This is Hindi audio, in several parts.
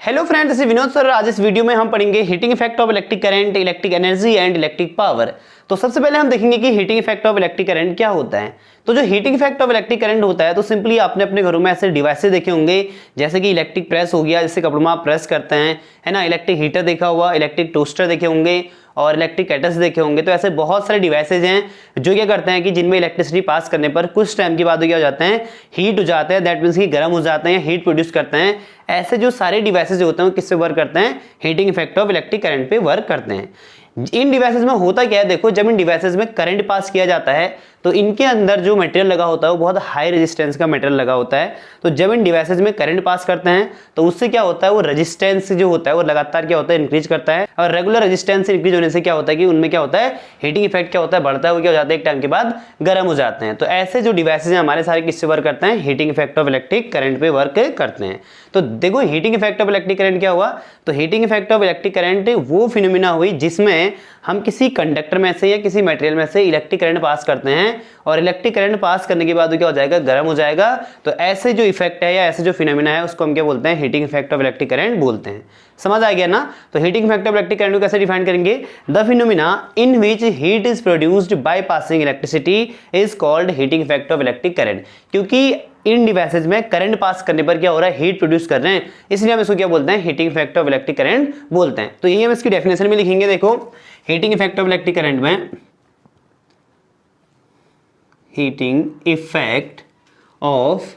Hello friends, this is Vinod sir. आज इस वीडियो में हम पढ़ेंगे heating effect of electric current, electric energy and electric power. तो सबसे पहले हम देखेंगे कि heating effect of electric current क्या होता है। तो जो heating effect of electric current होता है, तो सिंपली आपने अपने घरों में ऐसे डिवाइसेस देखे होंगे, जैसे कि इलेक्ट्रिक प्रेस हो गया, जिससे कपड़ों में आप प्रेस करते हैं, है ना। इलेक्ट्रिक हीटर देखा हुआ, इलेक्ट्रिक टोस्टर देखे होंगे और इलेक्ट्रिक केटल्स देखे होंगे। तो ऐसे बहुत सारे डिवाइसेज हैं जो क्या करते हैं कि जिनमें इलेक्ट्रिसिटी पास करने पर कुछ टाइम के बाद क्या हो जाते हैं, हीट हो जाते हैं। दैट मीन्स कि गर्म हो जाते हैं, हीट प्रोड्यूस करते हैं। ऐसे जो सारे डिवाइसेज होते हैं वो किससे वर्क करते हैं, heating effect of electric current पे वर्क करते हैं। इन डिवाइसेज में होता क्या है, देखो, जब इन डिवाइसेज में करंट पास किया जाता है तो इनके अंदर जो मटेरियल लगा होता है वो बहुत हाई रेजिस्टेंस का मटेरियल लगा होता है। तो जब इन डिवाइसेज में करंट पास करते हैं तो उससे क्या होता है, वो रेजिस्टेंस जो होता है वो लगातार क्या होता है, इंक्रीज करता है। और रेगुलर रेजिस्टेंस इंक्रीज होने से क्या होता है कि उनमें क्या होता है, हीटिंग इफेक्ट क्या होता है, बढ़ता है। वो क्या हो जाता है, एक टाइम के बाद गर्म हो जाते हैं। तो ऐसे जो डिवाइसेज हैं हमारे सारे किससे वर्क करते हैं, heating effect of electric current पे वर्क करते हैं। तो देखो, heating effect of electric current क्या हुआ, तो heating effect of electric current वो फिनोमिना हुई जिसमें हम किसी कंडक्टर में से या किसी मटेरियल में से इलेक्ट्रिक करंट पास करते हैं और इलेक्ट्रिक करंट पास करने के बाद क्या हो जाएगा, गर्म हो जाएगा। तो ऐसे जो इफेक्ट है या ऐसे जो फिनोमिना है उसको हम क्या बोलते हैं, heating effect of electric current बोलते हैं। समझ आ गया ना। तो heating effect of electric current को कैसे डिफाइन करेंगे, the phenomena in which heat is produced by passing electricity is called heating effect of electric current. क्योंकि इन डिवाइसेज में करंट पास करने पर क्या हो रहा है, हीट प्रोड्यूस कर रहे हैं, इसलिए हम इसको क्या बोलते हैं, heating effect of electric current बोलते हैं। तो यही हम इसकी डेफिनेशन में लिखेंगे। देखो, heating effect of electric current में heating effect of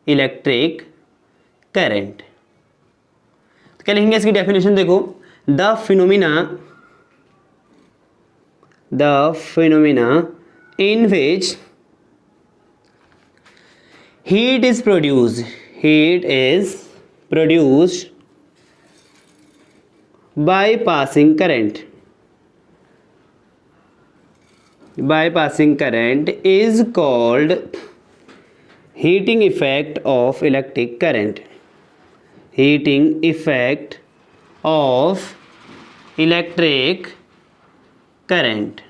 electric current, तो क्या लिखेंगे इसकी डेफिनेशन, देखो, the phenomena in which heat is produced by passing current is called heating effect of electric current. Heating effect of electric current।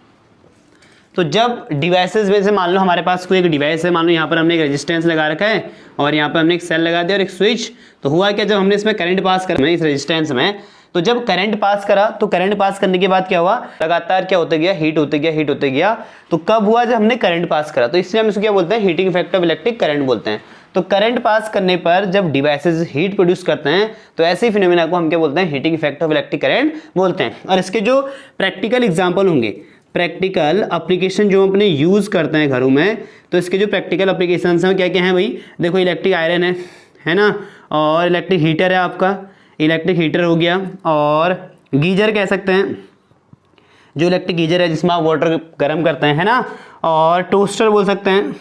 तो जब डिवाइसेस में से मान लो हमारे पास कोई एक डिवाइस है, मान लो यहाँ पर हमने एक रेजिस्टेंस लगा रखा है और यहाँ पर हमने एक सेल लगा दिया और एक स्विच। तो हुआ क्या, जब हमने इसमें करंट पास करा इस रेजिस्टेंस में, तो जब करंट पास करा तो करंट पास करने के बाद क्या हुआ, लगातार क्या होते गया, हीट होते गया। तो कब हुआ, जब हमने करंट पास करा। तो इसलिए हम इसको क्या बोलते हैं, heating effect of electric current बोलते हैं। तो करंट पास करने पर जब डिवाइसेस हीट प्रोड्यूस करते हैं तो ऐसे फिनोमेना को हम क्या बोलते हैं, heating effect of electric current बोलते हैं। और इसके जो प्रैक्टिकल एग्जाम्पल होंगे, प्रैक्टिकल एप्लीकेशन जो अपने यूज़ करते हैं घरों में, तो इसके जो प्रैक्टिकल एप्लीकेशन हैं क्या क्या हैं भाई, देखो, इलेक्ट्रिक आयरन है ना, और इलेक्ट्रिक हीटर है आपका, इलेक्ट्रिक हीटर हो गया, और गीजर कह सकते हैं, जो इलेक्ट्रिक गीजर है जिसमें आप वाटर गर्म करते हैं, है ना, और टोस्टर बोल सकते हैं,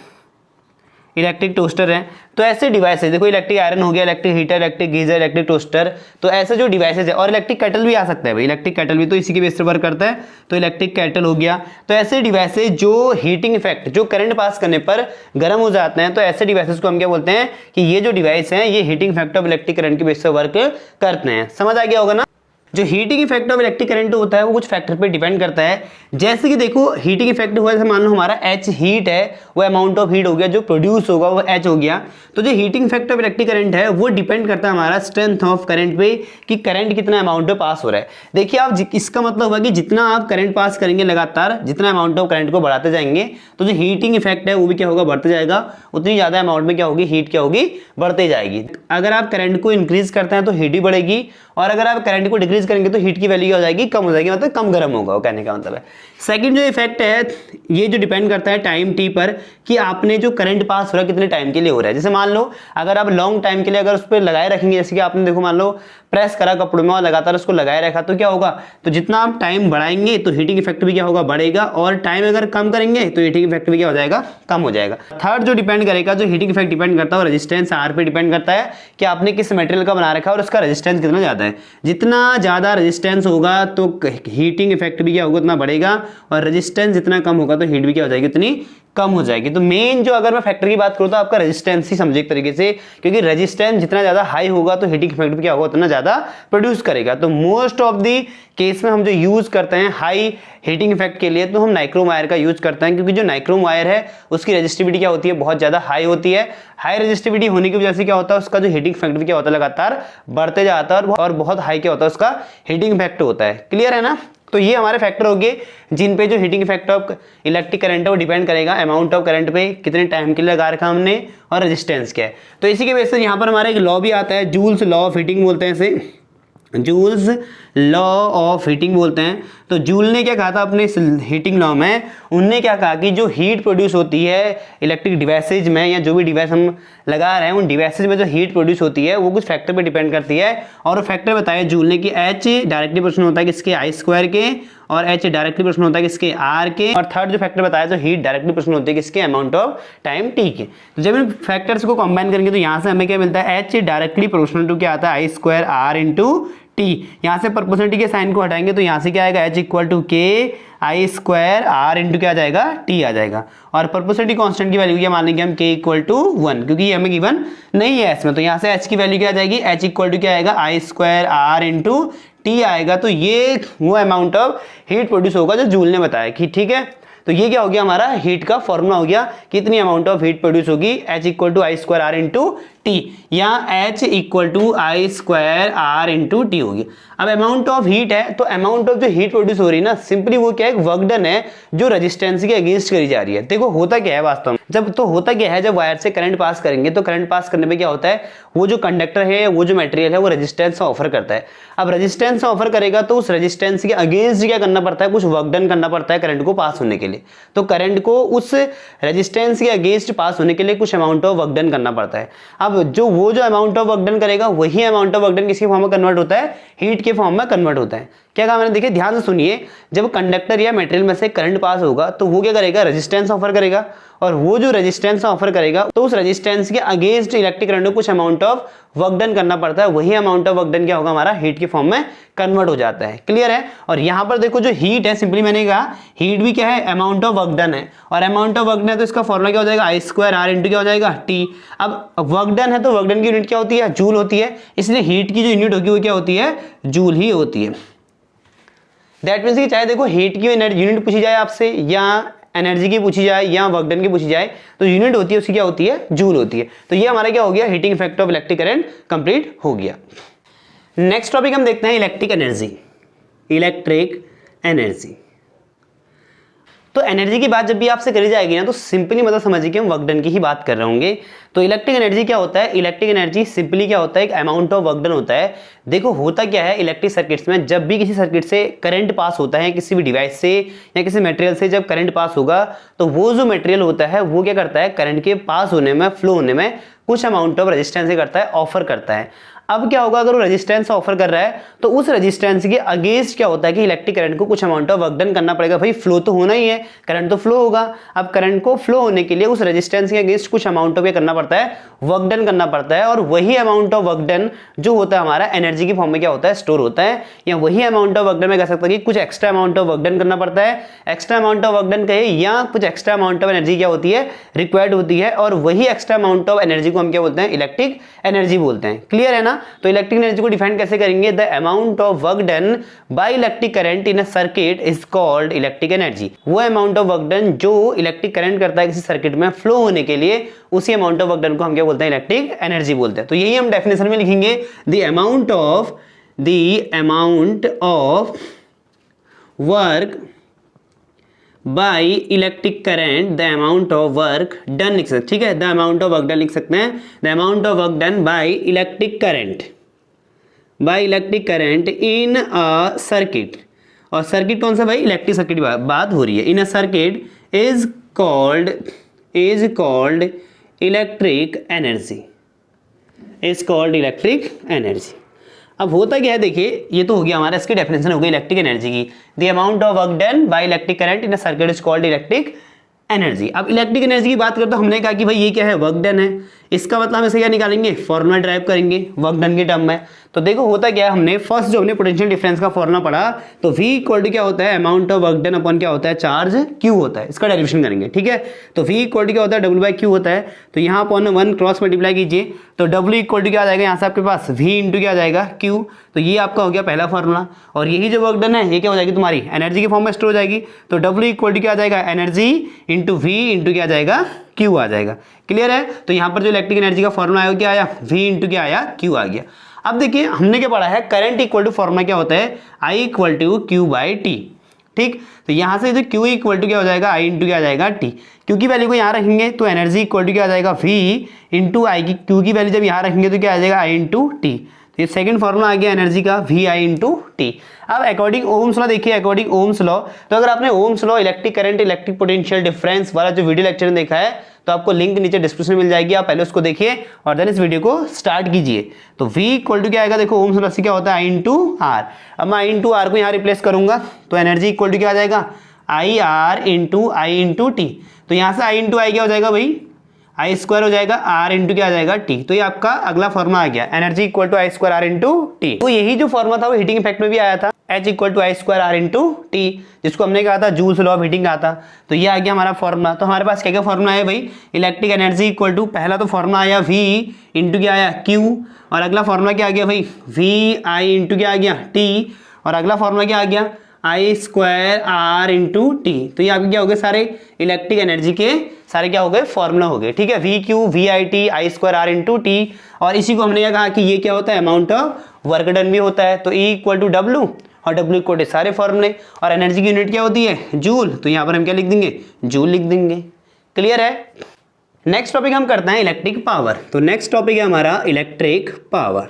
इलेक्ट्रिक टोस्टर है। तो ऐसे डिवाइसेज, देखो, इलेक्ट्रिक आयरन हो गया, electric heater, electric geyser, electric toaster. तो ऐसे जो डिवाइसेज है, और इलेक्ट्रिक केटल भी आ सकता है भाई, इलेक्ट्रिक केटल भी तो इसी के बेस पर वर्क करता है। तो इलेक्ट्रिक केटल हो गया। तो ऐसे डिवाइसेज जो हीटिंग इफेक्ट, जो करंट पास करने पर गर्म हो जाते हैं, तो ऐसे डिवाइसेज को हम क्या बोलते हैं कि ये जो डिवाइस है ये heating effect of electric current के बेस पर वर्क करते हैं। समझ आ गया होगा ना। जो heating effect of electric current होता है वो कुछ फैक्टर पे डिपेंड करता है। जैसे कि देखो, हीटिंग इफेक्ट हुआ, जैसे मान लो हमारा H हीट है, वो अमाउंट ऑफ हीट हो गया, जो प्रोड्यूस होगा वो H हो गया। तो जो heating effect of electric current है वो डिपेंड करता है हमारा स्ट्रेंथ ऑफ करंट पे, कि करंट कितना अमाउंट में पास हो रहा है। देखिए, आप इसका मतलब हुआ कि जितना आप करंट पास करेंगे लगातार, जितना अमाउंट ऑफ करंट को बढ़ाते जाएंगे, तो जो हीटिंग इफेक्ट है वो भी क्या होगा, बढ़ते जाएगा। उतनी ज्यादा अमाउंट में क्या होगी, हीट क्या होगी, बढ़ते जाएगी। अगर आप करंट को इंक्रीज करते हैं तो हीट ही बढ़ेगी, और अगर आप करंट को डिक्रीज करेंगे तो हीट की वैल्यू हो जाएगी, कम हो जाएगी, मतलब कम गर्म होगा, वो कहने का मतलब है। सेकंड जो इफेक्ट है ये जो डिपेंड करता है टाइम टी पर, कि आपने जो करंट पास हो रहा है कितने टाइम के लिए हो रहा है। जैसे मान लो अगर आप लॉन्ग टाइम के लिए अगर उस पर लगाए रखेंगे, जैसे कि आपने देखो, मान लो प्रेस करा कपड़ों में और लगातार उसको लगाए रखा, तो क्या होगा, तो जितना आप टाइम बढ़ाएंगे तो हीटिंग इफेक्ट भी क्या होगा, बढ़ेगा, और टाइम अगर कम करेंगे तो हीटिंग इफेक्ट भी क्या हो जाएगा, कम हो जाएगा। थर्ड जो डिपेंड करेगा, जो हीटिंग इफेक्ट डिपेंड करता है, रेजिस्टेंस आर पे डिपेंड करता है कि आपने किस मटेरियल का बना रखा है और उसका रेजिस्टेंस कितना ज्यादा है। जितना ज़्यादा रेजिस्टेंस होगा तो हीटिंग इफेक्ट भी क्या होगा, उतना बढ़ेगा, और रेजिस्टेंस जितना कम होगा तो हीट भी क्या हो जाएगी, उतनी कम हो जाएगी। तो मेन जो अगर मैं फैक्टर की बात करूँ तो आपका रेजिस्टेंस ही समझे एक तरीके से, क्योंकि रेजिस्टेंस जितना ज़्यादा हाई होगा तो हीटिंग इफेक्ट भी क्या होगा, उतना ज़्यादा प्रोड्यूस करेगा। तो मोस्ट ऑफ दी केस में हम जो यूज़ करते हैं हाई हीटिंग इफेक्ट के लिए तो हम नाइक्रोम वायर का यूज़ करते हैं, क्योंकि जो नाइक्रोम वायर है उसकी रेजिस्टिविटी क्या होती है, बहुत ज़्यादा हाई होती है। हाई रेजिस्टिविटी होने की वजह से क्या होता है, उसका जो हीटिंग इफेक्ट भी क्या होता है, लगातार बढ़ते जाता है और बहुत हाई क्या होता है, उसका हीटिंग इफेक्ट होता है। क्लियर है ना। तो ये हमारे फैक्टर हो गए जिन पे जो heating effect of electric current है वो डिपेंड करेगा अमाउंट ऑफ करंट पे, कितने टाइम के लिए लगा रखा हमने, और रेजिस्टेंस क्या है। तो इसी के बेस से यहाँ पर हमारा एक लॉ भी आता है, जूल्स लॉ ऑफ हीटिंग बोलते हैं इसे, जूल्स लॉ ऑफ हीटिंग बोलते हैं। तो जूल ने क्या कहा था अपने इस हीटिंग लॉ में, उनने क्या कहा कि जो हीट प्रोड्यूस होती है इलेक्ट्रिक डिवाइसेज में, या जो भी डिवाइस हम लगा रहे हैं उन डिवाइसेज में जो हीट प्रोड्यूस होती है वो कुछ फैक्टर पे डिपेंड करती है। और फैक्टर बताया जूल ने कि एच डायरेक्टली प्रोपोर्शनल होता है किसके, आई स्क्वायर के, और एच डायरेक्टली प्रोपोर्शनल होता है किसके, आर के, और थर्ड जो फैक्टर बताया तो हीट डायरेक्टली प्रोपोर्शनल होती है किसके, अमाउंट ऑफ टाइम टी के। तो जब इन फैक्टर्स को कंबाइन करेंगे तो यहाँ से हमें क्या मिलता है, एच डायरेक्टली प्रोपोर्शनल टू क्या आता है, आई स्क्वायर आर इंटू टी। यहाँ से प्रोपोर्शनलिटी के साइन को हटाएंगे तो यहाँ से क्या आएगा, एच इक्वल टू के आई स्क्वायर आर इंटू क्या आ जाएगा, टी आ जाएगा। और प्रोपोर्शनलिटी कांस्टेंट की वैल्यू क्या मान लेंगे हम, के इक्वल टू 1, क्योंकि ये हमें गिवन नहीं है इसमें। तो यहाँ से एच की वैल्यू क्या आ जाएगी, एच इक्वल टू क्या आएगा, आई स्क्वायर आर इंटू टी आएगा। तो ये वो अमाउंट ऑफ हीट प्रोड्यूस होगा जो जूल ने बताया कि ठीक है। तो ये क्या हो गया, हमारा हीट का फॉर्मूला हो गया, कितनी अमाउंट ऑफ हीट प्रोड्यूस होगी, H equal to I square R into T, या H equal to I square R into T होगी। अब अमाउंट ऑफ हीट है तो अमाउंट ऑफ जो हीट प्रोड्यूस हो रही है ना, सिंपली वो क्या है, वर्क डन है जो रेजिस्टेंस के अगेंस्ट करी जा रही है। देखो होता क्या है वास्तव में, होता क्या है, जब वायर से करंट पास करेंगे तो करंट पास करने पे क्या होता है, वो जो कंडक्टर है, वो जो मटेरियल है वो रेजिस्टेंस ऑफर करता है। अब रेजिस्टेंस ऑफर करेगा तो उस रेजिस्टेंस के अगेंस्ट क्या करना पड़ता है, कुछ वर्क डन करना पड़ता है करंट को पास होने के लिए। तो करंट को उस रेजिस्टेंस के अगेंस्ट पास होने के लिए कुछ अमाउंट ऑफ वर्क डन करना पड़ता है। अब वो जो अमाउंट ऑफ वर्क डन करेगा वही अमाउंट ऑफ वर्क डन किसके फॉर्म में कन्वर्ट होता है, हीट के फॉर्म में कन्वर्ट होता है। क्या कहा मैंने, देखिए ध्यान से सुनिए, जब कंडक्टर या मटेरियल में से करंट पास होगा तो वो क्या करेगा, रेजिस्टेंस ऑफर करेगा, और वो जो रेजिस्टेंस ऑफर करेगा तो उस रेजिस्टेंस के अगेंस्ट इलेक्ट्रिक करंट को कुछ अमाउंट ऑफ वर्क डन करना पड़ता है। वही अमाउंट ऑफ वर्क डन क्या होगा, हमारा हीट के फॉर्म में कन्वर्ट हो जाता है। क्लियर है। और यहां पर देखो जो हीट है, सिंपली मैंने कहा हीट भी क्या है, अमाउंट ऑफ वर्क डन है, और अमाउंट ऑफ वर्क डन है तो इसका फॉर्मूला क्या हो जाएगा, आई स्क्वायर आर इंटू क्या हो जाएगा, टी। अब वर्क डन है तो वर्क डन की यूनिट क्या होती है, जूल होती है, इसलिए हीट की जो यूनिट होगी वो क्या होती है, जूल ही होती है। दैट मीन्स कि चाहे देखो हीट की यूनिट पूछी जाए आपसे, या एनर्जी की पूछी जाए, या वर्क डन की पूछी जाए, तो यूनिट होती है उसकी क्या होती है, जूल होती है। तो ये हमारा क्या हो गया, heating effect of electric current complete हो गया। नेक्स्ट टॉपिक हम देखते हैं इलेक्ट्रिक एनर्जी। इलेक्ट्रिक एनर्जी, तो एनर्जी की बात जब भी आपसे करी जाएगी ना तो सिंपली मतलब समझिए कि हम वर्क डन की ही बात कर रहे होंगे। तो इलेक्ट्रिक एनर्जी क्या होता है, इलेक्ट्रिक एनर्जी सिंपली क्या होता है, एक अमाउंट ऑफ वर्क डन होता है। देखो होता क्या है इलेक्ट्रिक सर्किट्स में, जब भी किसी सर्किट से करंट पास होता है, किसी भी डिवाइस से या किसी मटेरियल से जब करंट पास होगा तो वो जो मटेरियल होता है वो क्या करता है, करंट के पास होने में, फ्लो होने में कुछ अमाउंट ऑफ रेजिस्टेंस करता है, ऑफर करता है। अब क्या होगा, अगर वो रेजिस्टेंस ऑफर कर रहा है तो उस रेजिस्टेंस के अगेंस्ट क्या होता है कि इलेक्ट्रिक करंट को कुछ अमाउंट ऑफ वर्क डन करना पड़ेगा। भाई फ्लो तो होना ही है, करंट तो फ्लो होगा। अब करंट को फ्लो होने के लिए उस रेजिस्टेंस के अगेंस्ट कुछ अमाउंट ऑफ करना पड़ता है, वर्क डन करना पड़ता है, और वही अमाउंट ऑफ वर्क डन जो होता है हमारा एनर्जी की फॉर्म में क्या होता है, स्टोर होता है। या वही अमाउंट ऑफ वर्क डन में कह सकता है कि कुछ extra amount of work done करना पड़ता है, extra amount of work done कहे, या कुछ एक्स्ट्रा अमाउंट ऑफ एनर्जी क्या होती है, रिक्वायर्ड होती है, और वही एक्स्ट्रा अमाउंट ऑफ एनर्जी को हम क्या बोलते हैं, इलेक्ट्रिक एनर्जी बोलते हैं। क्लियर है ना। तो इलेक्ट्रिक एनर्जी को डिफाइन कैसे करेंगे, the amount of work done by electric current in a circuit is called electric energy. वो अमाउंट ऑफ वर्क डन जो इलेक्ट्रिक करंट करता है किसी सर्किट में फ्लो होने के लिए, उसी अमाउंट ऑफ वर्क डन को हम क्या बोलते हैं, इलेक्ट्रिक एनर्जी बोलते हैं। तो यही हम डेफिनेशन में लिखेंगे, the amount of work by electric current, the amount of work done लिख सकते, ठीक है, the amount of work done लिख सकते हैं, the amount of work done by electric current in a circuit. और सर्किट कौन सा भाई, इलेक्ट्रिक सर्किट की बात हो रही है। In a circuit is called electric energy, is called electric energy. अब होता क्या है, देखिए ये तो हो गया हमारा, इसकी डेफिनेशन हो गई इलेक्ट्रिक एनर्जी की, the amount of work done by electric current in a circuit is called electric energy. अब इलेक्ट्रिक एनर्जी की बात करते तो हमने कहा कि भाई ये क्या है, वर्क डन है। इसका मतलब हम इसे क्या निकालेंगे, फॉर्मूला ड्राइव करेंगे वर्क डन के टर्म में। तो देखो होता क्या है, हमने फर्स्ट जो हमने पोटेंशियल डिफरेंस का फॉर्मूला पढ़ा, तो V इक्वल टू क्या होता है, amount of work done upon क्या होता है, चार्ज Q होता है। इसका डेरिवेशन करेंगे, ठीक है। तो V इक्वल टू क्या होता है, W/Q होता है। तो यहाँ अपॉन 1 क्रॉस मल्टीप्लाई कीजिए, तो W इक्वल टू क्या आ जाएगा, यहाँ से आपके पास V इंटू क्या आ जाएगा, Q। तो ये आपका हो गया पहला फॉर्मूला। और यही जो वर्क डन है ये क्या हो जाएगी, तुम्हारी एनर्जी के फॉर्म में स्टोर हो जाएगी। तो W इक्वल टू क्या आ जाएगा, एनर्जी इंटू V इंटू क्या आ जाएगा, Q आ जाएगा। क्लियर है। तो यहाँ पर जो इलेक्ट्रिक एनर्जी का फॉर्मूला आया क्या आया, V इंटू क्या आया, Q आ गया। अब देखिए हमने क्या पढ़ा है, करंट इक्वल टू फॉर्मूला क्या होता है, I इक्वल टू Q/T। ठीक, तो यहाँ से जो Q इक्वल टू क्या हो जाएगा, I इंटू क्या आ जाएगा, T। Q की वैल्यू को यहाँ रखेंगे तो एनर्जी इक्वल टू क्या आ जाएगा, V इंटू I की, Q की वैल्यू जब यहाँ रखेंगे तो क्या आ जाएगा, I इंटू T। तो ये सेकंड फॉर्मूला आ गया एनर्जी का, VI इंटू T। अब अकॉर्डिंग ओम्स लॉ देखिए, अकॉर्डिंग ओम्स लॉ, तो अगर आपने Ohm's law, electric current, electric potential difference वाला जो वीडियो लेक्चर देखा है, तो आपको लिंक नीचे डिस्क्रिप्शन में मिल जाएगी, आप पहले उसको देखिए और देन इस वीडियो को स्टार्ट कीजिए। तो V इक्वल टू क्या आएगा, देखो ओम्स लॉ से क्या होता है, I इंटू R। अब मैं I इंटू R को यहाँ रिप्लेस करूंगा तो एनर्जी इक्वल टू क्या आ जाएगा, IR into I into T। तो यहाँ से I इंटू I क्या हो जाएगा भाई, I स्क्वायर हो जाएगा, R इंटू क्या आ जाएगा, T। तो ये आपका अगला फॉर्मूला आ गया, energy equal to I square R into T। तो यही जो फॉर्मूला था वो हीटिंग इफेक्ट में भी आया था, H equal to I square R into T, जिसको हमने कहा था जूल्स लॉ ऑफ हीटिंग कहा था। तो ये आ गया हमारा फॉर्मूला। तो हमारे पास क्या क्या फॉर्मूला है भाई, इलेक्ट्रिक एनर्जी इक्वल टू, पहला तो फॉर्मूला आया V इंटू क्या आया, Q। और अगला फॉर्मूला क्या आ गया भाई, VI इंटू क्या आ गया, T। और अगला फॉर्मूला क्या आ गया, I square R into T। तो ये आपके क्या हो गए, सारे इलेक्ट्रिक एनर्जी के सारे क्या हो गए, फॉर्मूला हो गए। ठीक है, VQ VIT I square R into T। और इसी को हमने कहा कि ये क्या होता है, अमाउंट ऑफ वर्क डन भी होता है। तो E इक्वल टू W और W इक्वल टू सारे फॉर्मूले। और एनर्जी की यूनिट क्या होती है, जूल। तो यहाँ पर हम क्या लिख देंगे, जूल लिख देंगे। क्लियर है। नेक्स्ट टॉपिक हम करते हैं इलेक्ट्रिक पावर। तो नेक्स्ट टॉपिक है हमारा इलेक्ट्रिक पावर।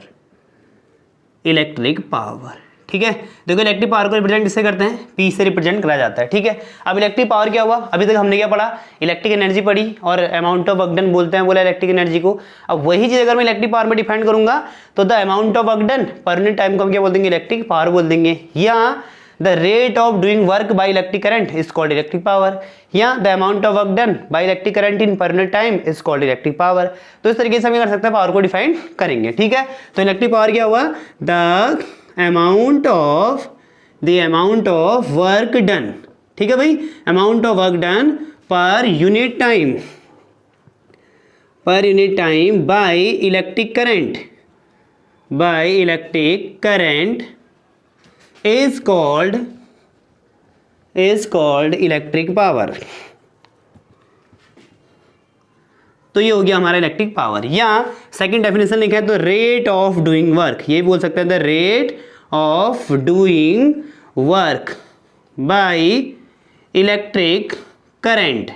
इलेक्ट्रिक पावर, ठीक है। देखो इलेक्ट्रिक पावर को रिप्रेजेंट किससे करते हैं, P से रिप्रेजेंट करा जाता है। ठीक है, अब इलेक्ट्रिक पावर क्या हुआ, अभी तक हमने क्या पढ़ा, इलेक्ट्रिक एनर्जी पढ़ी और अमाउंट ऑफ वर्क डन बोलते हैं, बोला इलेक्ट्रिक एनर्जी को। अब वही चीज अगर मैं इलेक्ट्रिक पावर में डिफाइन करूंगा तो the amount of work done per unit time को हम क्या बोल देंगे, इलेक्ट्रिक पावर बोल देंगे। या the rate of doing work by electric current is called electric power. या the amount of work done by electric current in per unit time is called electric power. तो इस तरीके से हम क्या कर सकते हैं, पावर को डिफाइन करेंगे। ठीक है, तो इलेक्ट्रिक पावर क्या हुआ, the amount of work done. ठीक है भाई, amount of work done per unit time bye electric current is called electric power. तो ये हो गया हमारा इलेक्ट्रिक पावर। या सेकंड डेफिनेशन लिखा है तो रेट ऑफ डूइंग वर्क, ये बोल सकते हैं the rate of doing work by electric current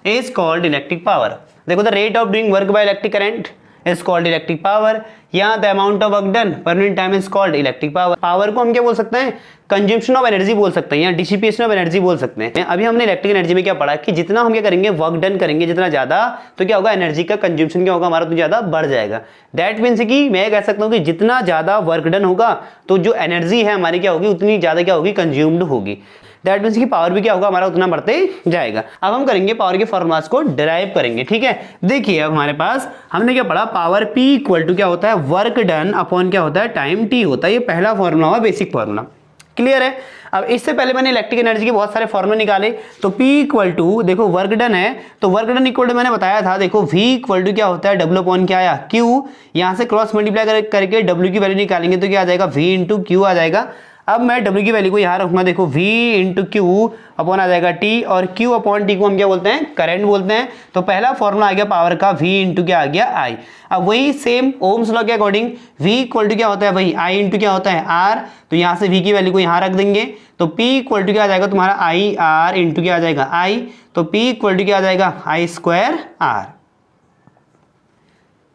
is called electric power. देखो the rate of doing work by electric current is called electric power. या the amount of work done per unit time is called electric power. Power को हम क्या बोल सकते हैं, कंजम्पशन ऑफ एनर्जी बोल सकते हैं या डिसिपेशन ऑफ एनर्जी बोल सकते हैं। अभी हमने इलेक्ट्रिक एनर्जी में क्या पढ़ा कि जितना हम क्या करेंगे, वर्क डन करेंगे जितना ज्यादा, तो क्या होगा, एनर्जी का कंजम्पशन क्या होगा हमारा, तो ज्यादा बढ़ जाएगा। दैट मीन्स कि मैं कह सकता हूं कि जितना ज्यादा वर्क डन होगा तो जो एनर्जी है हमारी क्या होगी, उतनी ज्यादा क्या होगी, कंज्यूम्ड होगी। दैट मीन्स कि पावर भी क्या होगा हमारा, उतना बढ़ते जाएगा। अब हम करेंगे पावर के फॉर्मूलास को डिराइव करेंगे। ठीक है, देखिए अब हमारे पास हमने क्या पढ़ा, पावर P इक्वल टू क्या होता है, वर्क डन अपॉन क्या होता है, टाइम T होता है। ये पहला फॉर्मूला हुआ, बेसिक फॉर्मूला। क्लियर है। अब इससे पहले मैंने इलेक्ट्रिक एनर्जी के बहुत सारे फॉर्मूले निकाले। तो P इक्वल टू, देखो वर्क डन है तो वर्क डन इक्वल टू मैंने बताया था, देखो V इक्वल टू क्या होता है, W अपॉन क्या आया, Q। यहाँ से क्रॉस मल्टीप्लाई करके W की वैल्यू निकालेंगे तो क्या आ जाएगा, V इंटू Q आ जाएगा। अब मैं W की वैल्यू को यहाँ रखूंगा, देखो V इंटू Q अपॉन आ जाएगा T, और Q अपॉन T को हम क्या बोलते हैं, करंट बोलते हैं। तो पहला फॉर्मूला आ गया पावर का, V इंटू क्या आ गया, I। अब वही सेम ओम्स लॉ के अकॉर्डिंग V इक्वल टू क्या होता है भाई, I इंटू क्या होता है, R। तो यहाँ से V की वैल्यू को यहाँ रख देंगे तो P इक्वल टू क्या आ जाएगा तुम्हारा, I R इंटू क्या आ जाएगा, I। तो P इक्वल टू क्या आ जाएगा, I square R।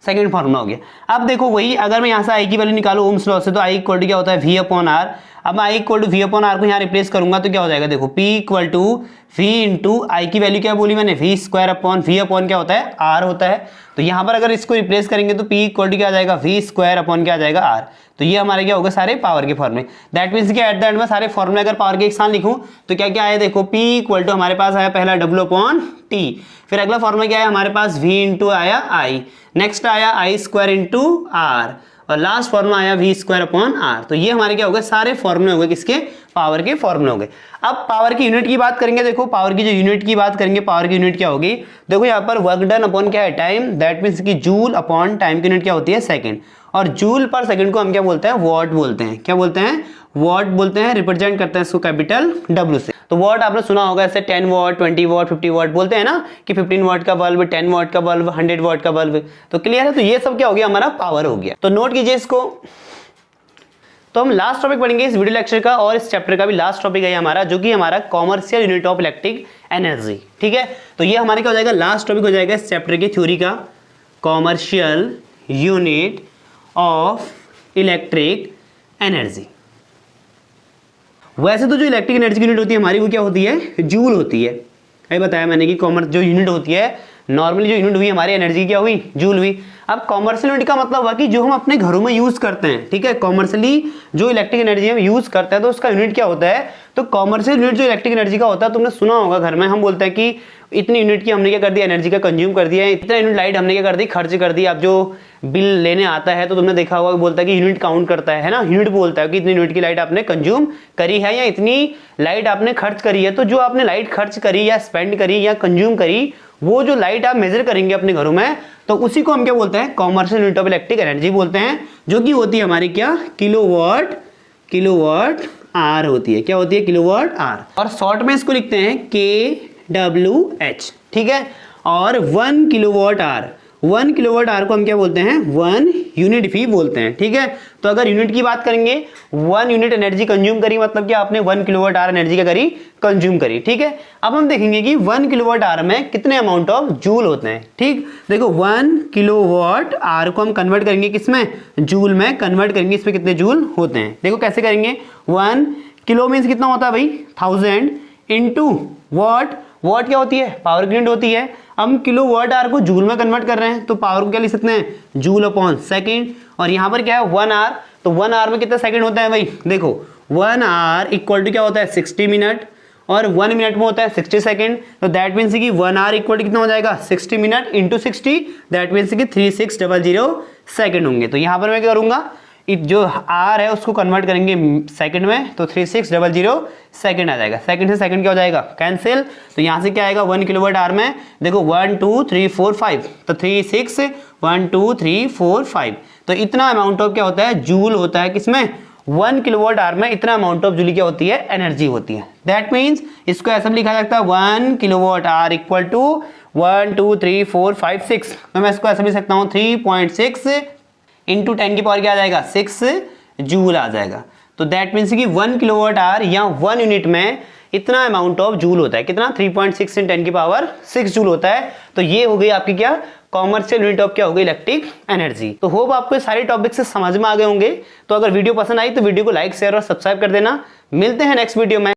Second formula हो गया। अब देखो वही अगर मैं यहाँ से I की वैल्यू निकालू ओम्स लॉ से, तो I इक्वल टू क्या होता है, V अपॉन R। अब मैं I equal to V upon R को यहाँ रिप्लेस करूंगा तो क्या हो जाएगा, देखो P equal to V into I की वैल्यू क्या बोली मैंने, V square upon V upon क्या होता है, आर होता है। तो यहाँ पर अगर इसको रिप्लेस करेंगे तो P इक्वल टू क्या आ जाएगा, वी स्क्वायर अपॉन क्या आ जाएगा, आर। तो ये हमारे क्या होगा, सारे पावर के फॉर्मूले। दैट मीन्स कि एट द एंड में सारे फॉर्मूले अगर पावर के एक साथ लिखूं तो क्या क्या आया, देखो P इक्वल टू हमारे पास आया पहला W अपॉन टी, फिर अगला फॉर्मूला क्या है हमारे पास, V इंटू आया I, नेक्स्ट आया I स्क्वायर इंटू आर, और लास्ट फॉर्मूला आया वी स्क्वायर अपॉन आर। तो ये हमारे क्या हो गए, सारे फॉर्मूले हो गए किसके, पावर के फॉर्मूले हो गए। अब पावर की यूनिट की बात करेंगे, देखो पावर की जो यूनिट की बात करेंगे, पावर की यूनिट क्या होगी, देखो यहाँ पर वर्क डन अपॉन क्या है, टाइम, दैट मीन्स कि जूल अपॉन टाइम की यूनिट क्या होती है, सेकंड, और जूल पर सेकंड को हम क्या बोलते हैं, वॉट बोलते हैं, क्या बोलते हैं, वॉट बोलते हैं, रिप्रेजेंट करते हैं इसको कैपिटल W से। तो वॉट आपने सुना होगा ऐसे 10 वॉट, 20 वॉट, 50 वॉट बोलते हैं ना, कि 15 वॉट का बल्ब, 10 वॉट का बल्ब, 100 वॉट का बल्ब। तो क्लियर है, तो ये सब क्या हो गया, हमारा पावर हो गया। तो नोट कीजिए इसको। तो हम लास्ट टॉपिक पढ़ेंगे इस वीडियो लेक्चर का, और इस चैप्टर का भी लास्ट टॉपिक है हमारा, जो कि हमारा commercial unit of electric energy. ठीक है, तो ये हमारे क्या हो जाएगा, लास्ट टॉपिक हो जाएगा इस चैप्टर की थ्योरी का, commercial unit of electric energy. वैसे तो जो इलेक्ट्रिक एनर्जी की यूनिट होती है हमारी, वो क्या होती है, जूल होती है। अभी बताया मैंने कि कॉमर्स जो यूनिट होती है, नॉर्मली जो यूनिट हुई हमारी एनर्जी क्या हुई, जूल हुई। अब कॉमर्शियल यूनिट का मतलब हुआ कि जो हम अपने घरों में यूज करते हैं, ठीक है, कॉमर्शियली जो इलेक्ट्रिक एनर्जी हम यूज करते हैं तो उसका यूनिट क्या होता है, तो कॉमर्शियल यूनिट जो इलेक्ट्रिक एनर्जी का होता है, तुमने सुना होगा घर में हम बोलते हैं कि इतनी यूनिट की हमने क्या कर दिया, एनर्जी का कंज्यूम कर दिया है, इतना यूनिट लाइट हमने क्या कर दी, खर्च कर दी। अब जो बिल लेने आता है तो तुमने देखा होगा बोलता है कि यूनिट काउंट करता है ना, यूनिट बोलता है कि इतनी यूनिट की लाइट आपने कंज्यूम करी है या इतनी लाइट आपने खर्च करी है। तो जो आपने लाइट खर्च करी या स्पेंड करी या कंज्यूम करी, वो जो लाइट आप मेजर करेंगे अपने घरों में, तो उसी को हम क्या बोलते हैं, commercial unit of electric energy बोलते हैं, जो कि होती है हमारी क्या, किलोवाट, किलोवाट आर होती है, क्या होती है, किलोवाट आर। और शॉर्ट में इसको लिखते हैं KWH, ठीक है। और 1 किलोवाट आर, 1 किलोवाट आर को हम क्या बोलते हैं, 1 यूनिट भी बोलते हैं, ठीक है। तो अगर यूनिट की बात करेंगे, 1 यूनिट एनर्जी कंज्यूम करी, मतलब कि आपने 1 किलोवाट आर एनर्जी क्या करी, कंज्यूम करी, ठीक है। अब हम देखेंगे कि 1 किलोवाट आर में कितने अमाउंट ऑफ जूल होते हैं, ठीक। देखो 1 किलोवाट आर को हम कन्वर्ट करेंगे किसमें, जूल में कन्वर्ट करेंगे, इसमें कितने जूल होते हैं। देखो कैसे करेंगे, 1 किलो मीन्स कितना होता है भाई, 1000 इंटू वॉट, वॉट क्या होती है, पावर की यूनिट होती है। हम किलो वाट आर को जूल में कन्वर्ट कर रहे हैं, तो पावर को क्या लिख सकते हैं, जूल अपॉन सेकंड। और यहाँ पर क्या है, 1 आर, तो 1 आर में कितने सेकंड होता है भाई, देखो 1 आर इक्वल टू क्या होता है, 60 मिनट, और 1 मिनट में होता है 60 सेकंड। तो दैट मीन्स कि 1 आर इक्वल टू कितना हो जाएगा, 60 मिनट इंटू 60, दैट मीन्स कि 3600 सेकंड होंगे। तो यहाँ पर मैं क्या करूंगा, जो आर है उसको कन्वर्ट करेंगे सेकंड में, तो 3600 सेकंड आ जाएगा। सेकंड से सेकंड क्या हो जाएगा, कैंसिल। तो यहाँ से क्या आएगा, 1 किलोवाट आर में देखो 1 2 3 4 5, तो 3 6 1 2 3 4 5, तो इतना अमाउंट ऑफ क्या होता है, जूल होता है किसमें, 1 किलोवाट आर में इतना अमाउंट ऑफ जूल क्या होती है, एनर्जी होती है। दैट मीन्स इसको ऐसा भी लिखा जा सकता है, 1 किलोवाट आर इक्वल टू 1 2 3 4 5 6, तो मैं इसको ऐसा भी सकता हूँ 3.6 इंटू 10 की पावर क्या आ जाएगा, 6 जूल आ जाएगा। तो दैट मीन्स कि 1 किलोवाट आवर या 1 यूनिट में इतना अमाउंट ऑफ जूल होता है, कितना, 3.6 इन 10 की पावर 6 जूल होता है। तो ये हो गई आपकी क्या, कॉमर्शियल यूनिट ऑफ क्या हो गई, इलेक्ट्रिक एनर्जी। तो होप आपको सारे टॉपिक से समझ में आ गए होंगे। तो अगर वीडियो पसंद आई तो वीडियो को लाइक शेयर और सब्सक्राइब कर देना। मिलते हैं नेक्स्ट वीडियो में।